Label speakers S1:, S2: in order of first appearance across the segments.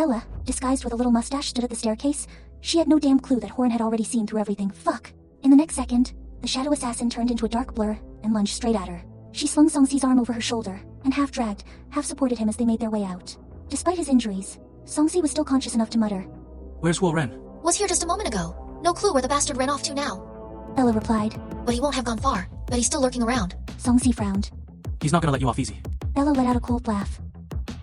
S1: Bella, disguised with a little mustache, stood at the staircase. She had no damn clue that Horan had already seen through everything. Fuck. In the next second, the shadow assassin turned into a dark blur and lunged straight at her. She slung Songsi's arm over her shoulder and half dragged, half supported him as they made their way out. Despite his injuries, Songsi was still conscious enough to mutter,
S2: "Where's Horan?"
S3: "Was here just a moment ago. No clue where the bastard ran off to now."
S1: Bella replied.
S3: "But he won't have gone far. Bet he's still lurking around."
S1: Songsi frowned.
S2: "He's not gonna let you off easy."
S1: Bella let out a cold laugh.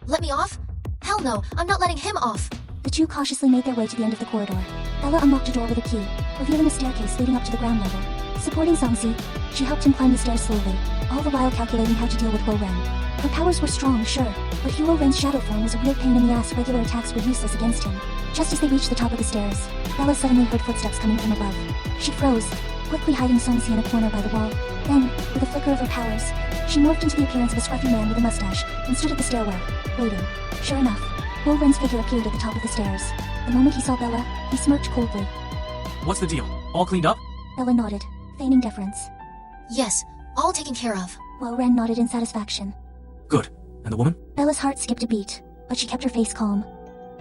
S3: "Let me off? Hell no, I'm not letting him off."
S1: The two cautiously made their way to the end of the corridor. Bella unlocked a door with a key, revealing a staircase leading up to the ground level. Supporting Songsi, she helped him climb the stairs slowly, all the while calculating how to deal with Horan. Her powers were strong, sure, but Horan's shadow form was a real pain in the ass. Regular attacks were useless against him. Just as they reached the top of the stairs, Bella suddenly heard footsteps coming from above. She froze, quickly hiding Songsi in a corner by the wall. Then, with a flicker of her powers, she morphed into the appearance of a scruffy man with a mustache and stood at the stairwell, waiting. Sure enough, Horan's figure appeared at the top of the stairs. The moment he saw Bella, he smirked coldly.
S2: "What's the deal? All cleaned up?"
S1: Bella nodded, feigning deference.
S3: "Yes, all taken care of."
S1: Horan nodded in satisfaction.
S2: "Good. And the woman?"
S1: Bella's heart skipped a beat, but she kept her face calm.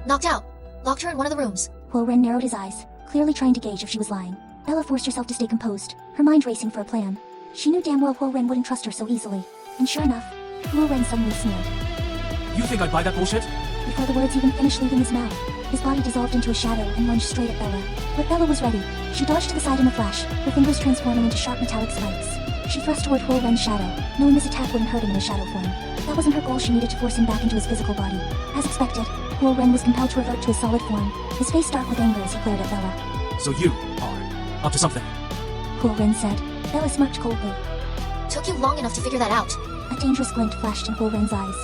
S3: "Knocked out. Locked her in one of the rooms."
S1: Horan narrowed his eyes, clearly trying to gauge if she was lying. Bella forced herself to stay composed, her mind racing for a plan. She knew damn well Horan wouldn't trust her so easily. And sure enough, Horan suddenly sneered.
S2: "You think I'd buy that bullshit?"
S1: Before the words even finished leaving his mouth, his body dissolved into a shadow and lunged straight at Bella. But Bella was ready. She dodged to the side in a flash, her fingers transforming into sharp metallic spikes. She thrust toward Horan's shadow, knowing this attack wouldn't hurt him in a shadow form. That wasn't her goal. She needed to force him back into his physical body. As expected, Horan was compelled to revert to his solid form, his face dark with anger as he glared at Bella.
S2: "So you are up to something."
S1: Horan said. Bella smirked coldly.
S3: "Took you long enough to figure that out."
S1: A dangerous glint flashed in Horan's eyes.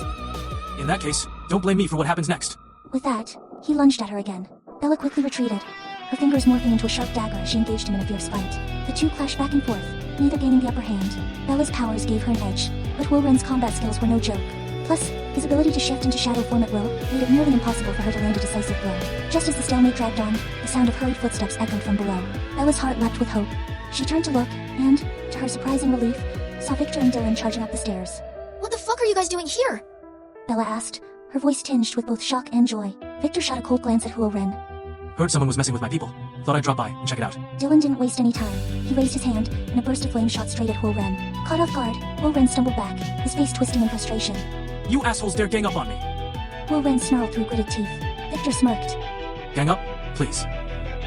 S2: "In that case, don't blame me for what happens next."
S1: With that, he lunged at her again. Bella quickly retreated, her fingers morphing into a sharp dagger as she engaged him in a fierce fight. The two clashed back and forth, neither gaining the upper hand. Bella's powers gave her an edge, but Horan's combat skills were no joke. Plus, his ability to shift into shadow form at will made it nearly impossible for her to land a decisive blow. Just as the stalemate dragged on, the sound of hurried footsteps echoed from below. Bella's heart leapt with hope. She turned to look, and, to her surprising relief, saw Victor and Dylan charging up the stairs.
S3: "What the fuck are you guys doing here?"
S1: Bella asked, her voice tinged with both shock and joy. Victor shot a cold glance at Horan.
S2: "Heard someone was messing with my people. Thought I'd drop by and check it out."
S1: Dylan didn't waste any time. He raised his hand, and a burst of flame shot straight at Horan. Caught off guard, Horan stumbled back, his face twisting in frustration.
S2: "You assholes dare gang up on me!"
S1: Horan snarled through gritted teeth. Victor smirked.
S2: "Gang up? Please.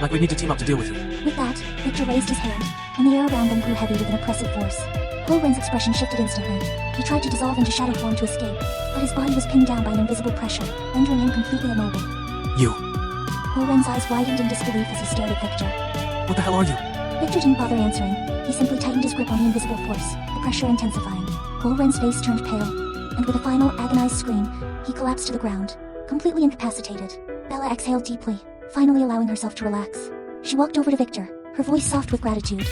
S2: Like we need to team up to deal with you."
S1: With that, Victor raised his hand, and the air around them grew heavy with an oppressive force. Horan's expression shifted instantly. He tried to dissolve into shadow form to escape, but his body was pinned down by an invisible pressure, rendering him completely immobile.
S2: "You.
S1: Horan's eyes widened in disbelief as he stared at Victor.
S2: What the hell are you?"
S1: Victor didn't bother answering. He simply tightened his grip on the invisible force, the pressure intensifying. Horan's face turned pale, and with a final agonized scream, he collapsed to the ground, completely incapacitated. Bella exhaled deeply, finally allowing herself to relax. She walked over to Victor, her voice soft with gratitude.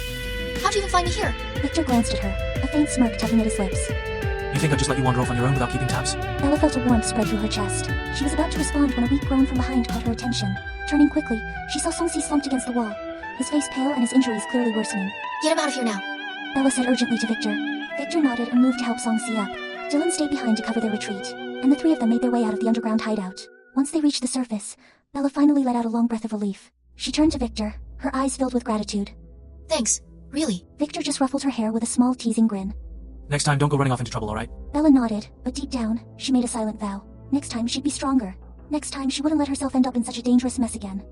S3: "How'd you even find me here?"
S1: Victor glanced at her, a faint smirk tugging at his lips.
S2: "You think I'd just let you wander off on your own without keeping tabs?"
S1: Bella felt a warmth spread through her chest. She was about to respond when a weak groan from behind caught her attention. Turning quickly, she saw Songsi slumped against the wall, his face pale and his injuries clearly worsening.
S3: "Get him out of here now."
S1: Bella said urgently to Victor. Victor nodded and moved to help Songsi up. Dylan stayed behind to cover their retreat, and the three of them made their way out of the underground hideout. Once they reached the surface, Bella finally let out a long breath of relief. She turned to Victor, her eyes filled with gratitude.
S3: "Thanks. Really."
S1: Victor just ruffled her hair with a small teasing grin.
S2: "Next time, don't go running off into trouble, alright?"
S1: Bella nodded, but deep down, she made a silent vow. Next time she'd be stronger. Next time she wouldn't let herself end up in such a dangerous mess again.